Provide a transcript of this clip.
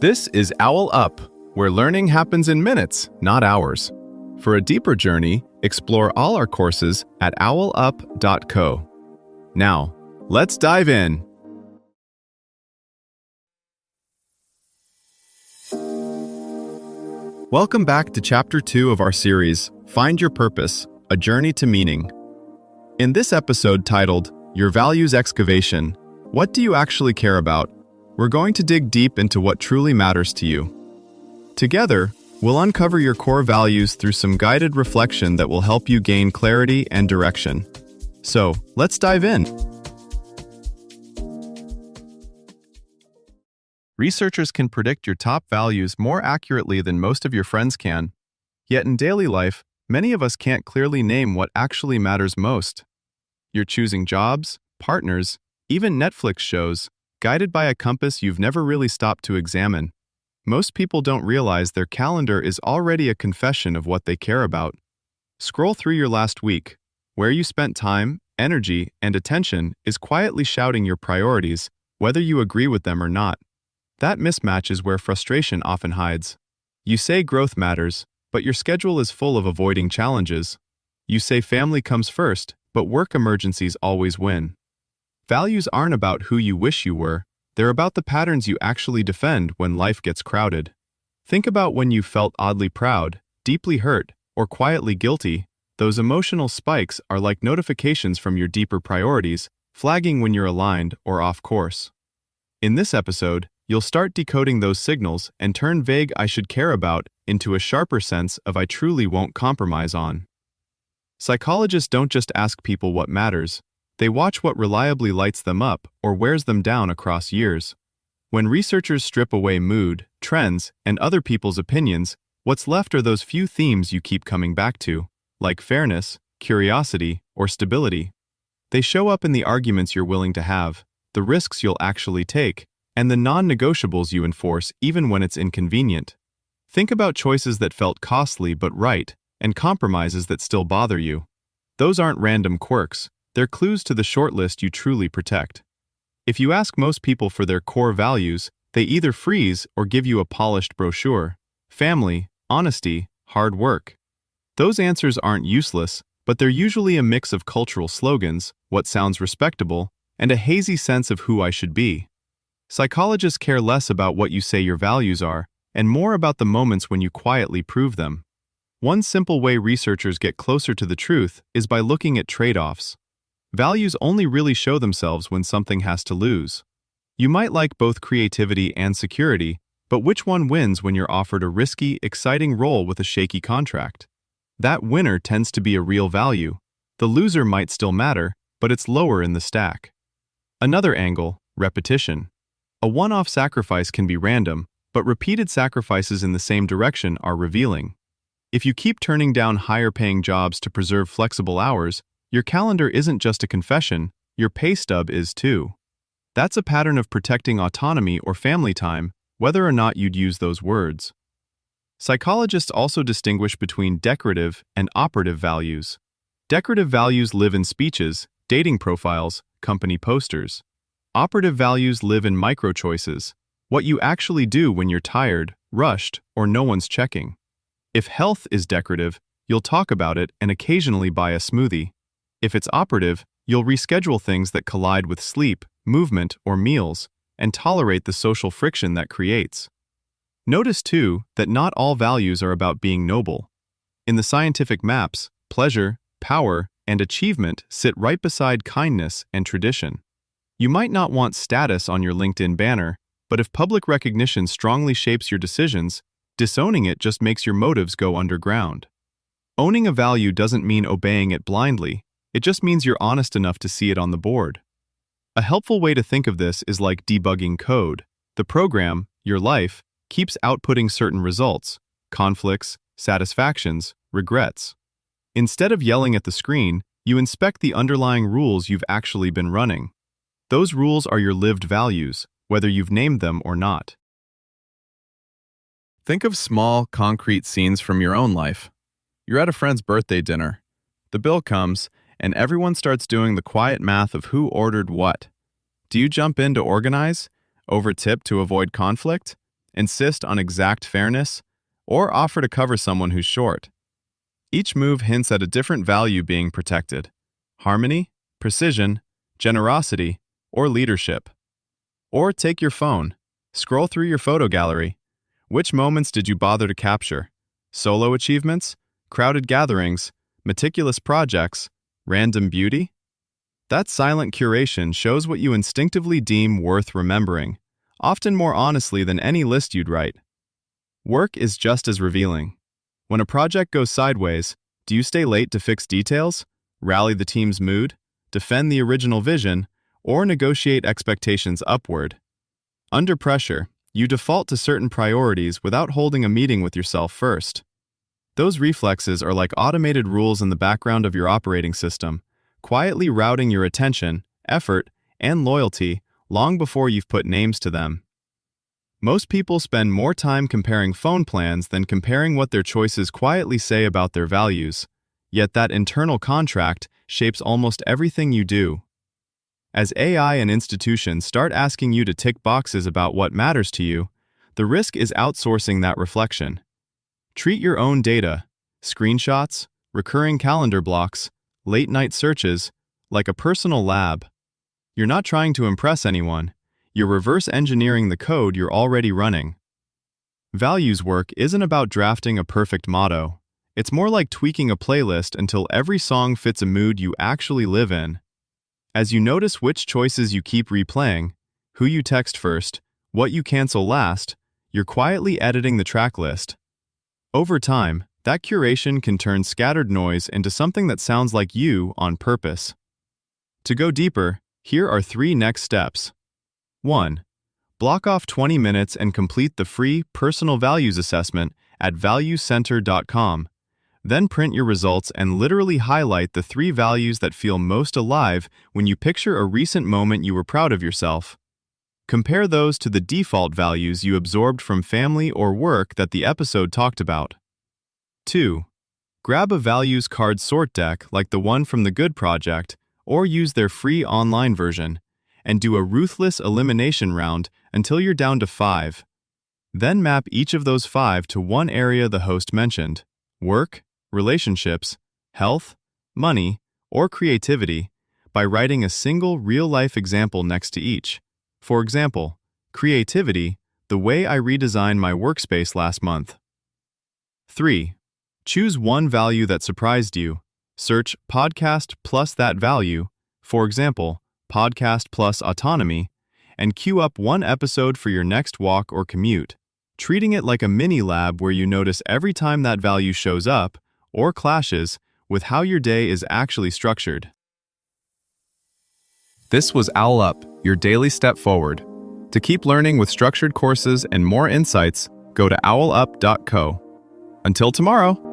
This is OwlUp, where learning happens in minutes, not hours. For a deeper journey, explore all our courses at owlup.co. Now, let's dive in. Welcome back to Chapter 2 of our series, Find Your Purpose, A Journey to Meaning. In this episode titled, Your Values Excavation, What Do You Actually Care About? We're going to dig deep into what truly matters to you. Together, we'll uncover your core values through some guided reflection that will help you gain clarity and direction. So, let's dive in. Researchers can predict your top values more accurately than most of your friends can. Yet in daily life, many of us can't clearly name what actually matters most. You're choosing jobs, partners, even Netflix shows, guided by a compass you've never really stopped to examine. Most people don't realize their calendar is already a confession of what they care about. Scroll through your last week. Where you spent time, energy, and attention is quietly shouting your priorities, whether you agree with them or not. That mismatch is where frustration often hides. You say growth matters, but your schedule is full of avoiding challenges. You say family comes first, but work emergencies always win. Values aren't about who you wish you were, they're about the patterns you actually defend when life gets crowded. Think about when you felt oddly proud, deeply hurt, or quietly guilty. Those emotional spikes are like notifications from your deeper priorities, flagging when you're aligned or off course. In this episode, you'll start decoding those signals and turn vague "I should care about" into a sharper sense of "I truly won't compromise on." Psychologists don't just ask people what matters, they watch what reliably lights them up or wears them down across years. When researchers strip away mood, trends, and other people's opinions, what's left are those few themes you keep coming back to, like fairness, curiosity, or stability. They show up in the arguments you're willing to have, the risks you'll actually take, and the non-negotiables you enforce even when it's inconvenient. Think about choices that felt costly but right, and compromises that still bother you. Those aren't random quirks, they're clues to the shortlist you truly protect. If you ask most people for their core values, they either freeze or give you a polished brochure: family, honesty, hard work. Those answers aren't useless, but they're usually a mix of cultural slogans, what sounds respectable, and a hazy sense of who I should be. Psychologists care less about what you say your values are, and more about the moments when you quietly prove them. One simple way researchers get closer to the truth is by looking at trade-offs. Values only really show themselves when something has to lose. You might like both creativity and security, but which one wins when you're offered a risky, exciting role with a shaky contract? That winner tends to be a real value. The loser might still matter, but it's lower in the stack. Another angle, repetition. A one-off sacrifice can be random, but repeated sacrifices in the same direction are revealing. If you keep turning down higher-paying jobs to preserve flexible hours, your calendar isn't just a confession, your pay stub is too. That's a pattern of protecting autonomy or family time, whether or not you'd use those words. Psychologists also distinguish between decorative and operative values. Decorative values live in speeches, dating profiles, company posters. Operative values live in micro-choices, what you actually do when you're tired, rushed, or no one's checking. If health is decorative, you'll talk about it and occasionally buy a smoothie. If it's operative, you'll reschedule things that collide with sleep, movement, or meals, and tolerate the social friction that creates. Notice, too, that not all values are about being noble. In the scientific maps, pleasure, power, and achievement sit right beside kindness and tradition. You might not want status on your LinkedIn banner, but if public recognition strongly shapes your decisions, disowning it just makes your motives go underground. Owning a value doesn't mean obeying it blindly, it just means you're honest enough to see it on the board. A helpful way to think of this is like debugging code. The program, your life, keeps outputting certain results, conflicts, satisfactions, regrets. Instead of yelling at the screen, you inspect the underlying rules you've actually been running. Those rules are your lived values, whether you've named them or not. Think of small, concrete scenes from your own life. You're at a friend's birthday dinner. The bill comes, and everyone starts doing the quiet math of who ordered what. Do you jump in to organize? Overtip to avoid conflict? insist on exact fairness, or offer to cover someone who's short. Each move hints at a different value being protected: harmony, precision, generosity, or leadership. Or take your phone. Scroll through your photo gallery. Which moments did you bother to capture? Solo achievements, crowded gatherings, meticulous projects, random beauty? That silent curation shows what you instinctively deem worth remembering, often more honestly than any list you'd write. Work is just as revealing. When a project goes sideways, do you stay late to fix details, rally the team's mood, defend the original vision, or negotiate expectations upward? Under pressure, you default to certain priorities without holding a meeting with yourself first. Those reflexes are like automated rules in the background of your operating system, quietly routing your attention, effort, and loyalty long before you've put names to them. Most people spend more time comparing phone plans than comparing what their choices quietly say about their values, yet that internal contract shapes almost everything you do. As AI and institutions start asking you to tick boxes about what matters to you, the risk is outsourcing that reflection. Treat your own data, screenshots, recurring calendar blocks, late-night searches, like a personal lab. You're not trying to impress anyone. You're reverse engineering the code you're already running. Values work isn't about drafting a perfect motto. It's more like tweaking a playlist until every song fits a mood you actually live in. As you notice which choices you keep replaying, who you text first, what you cancel last, you're quietly editing the track list. Over time, that curation can turn scattered noise into something that sounds like you on purpose. To go deeper, here are 3 next steps. 1. Block off 20 minutes and complete the free Personal Values Assessment at valuecenter.com. Then print your results and literally highlight the 3 values that feel most alive when you picture a recent moment you were proud of yourself. Compare those to the default values you absorbed from family or work that the episode talked about. 2. Grab a values card sort deck like the one from the Good Project, or use their free online version, and do a ruthless elimination round until you're down to 5. Then map each of those 5 to one area the host mentioned: work, relationships, health, money, or creativity, by writing a single real-life example next to each. For example, creativity, the way I redesigned my workspace last month. 3. Choose one value that surprised you. Search podcast plus that value, for example, podcast plus autonomy, and queue up one episode for your next walk or commute, treating it like a mini lab where you notice every time that value shows up or clashes with how your day is actually structured. This was OwlUp, your daily step forward. To keep learning with structured courses and more insights, go to owlup.co. Until tomorrow.